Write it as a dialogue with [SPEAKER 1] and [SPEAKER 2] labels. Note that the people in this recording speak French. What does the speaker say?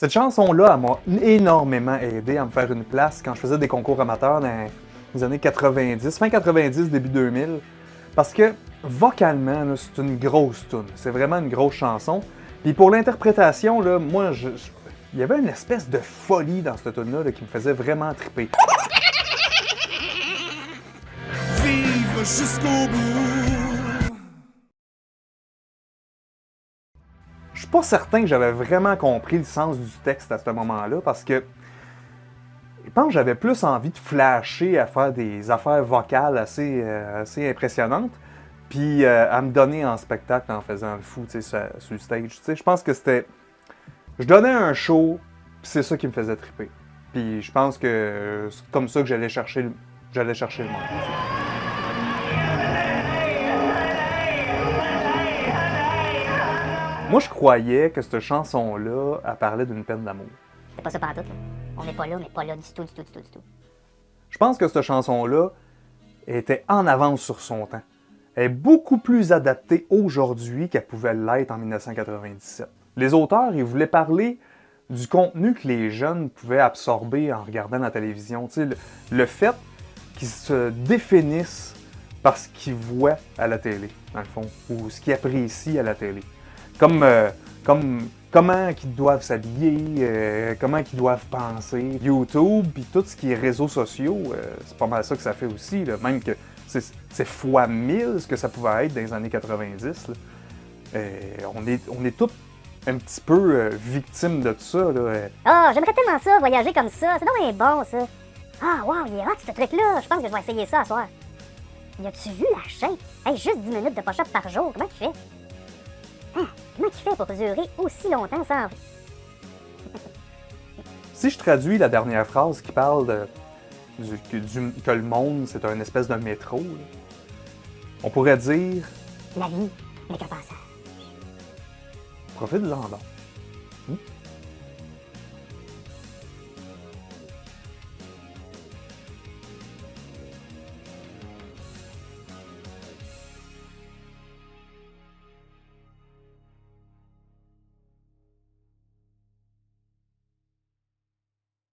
[SPEAKER 1] Cette chanson-là, elle m'a énormément aidé à me faire une place quand je faisais des concours amateurs dans les années 90, fin 90, début 2000. Parce que, vocalement, là, c'est une grosse toune. C'est vraiment une grosse chanson. Puis pour l'interprétation, là, moi, il y avait une espèce de folie dans cette tune-là qui me faisait vraiment triper.
[SPEAKER 2] Vivre jusqu'au bout.
[SPEAKER 1] Je suis pas certain que j'avais vraiment compris le sens du texte à ce moment-là, parce que je pense que j'avais plus envie de flasher à faire des affaires vocales assez impressionnantes, puis à me donner en spectacle en faisant le fou sur le stage. Je pense que c'était... Je donnais un show, puis c'est ça qui me faisait triper. Puis je pense que c'est comme ça que j'allais chercher le monde. Moi, je croyais que cette chanson-là, elle parlait d'une peine d'amour.
[SPEAKER 3] C'est pas ça pantoute, là. On n'est pas là du tout.
[SPEAKER 1] Je pense que cette chanson-là était en avance sur son temps. Elle est beaucoup plus adaptée aujourd'hui qu'elle pouvait l'être en 1997. Les auteurs, ils voulaient parler du contenu que les jeunes pouvaient absorber en regardant la télévision. Le fait qu'ils se définissent par ce qu'ils voient à la télé, dans le fond, ou ce qu'ils apprécient à la télé. Comme comment ils doivent s'habiller, comment ils doivent penser. YouTube, puis tout ce qui est réseaux sociaux, c'est pas mal ça que ça fait aussi. Là. Même que c'est fois 1000 ce que ça pouvait être dans les années 90. Là. On est tous un petit peu victimes de tout ça. Là.
[SPEAKER 3] Ah, j'aimerais tellement ça, voyager comme ça. C'est donc bien bon, ça. Ah, wow, il est hot, ce truc-là. Je pense que je vais essayer ça à soir. Y a-tu vu la shape? Hey, juste 10 minutes de push-up par jour. Comment il fait? Hein? Comment il fait pour durer aussi longtemps sans...
[SPEAKER 1] Si je traduis la dernière phrase qui parle que le monde, c'est un espèce de métro, là, on pourrait dire...
[SPEAKER 3] La vie n'est qu'un passage.
[SPEAKER 1] Profite-en donc.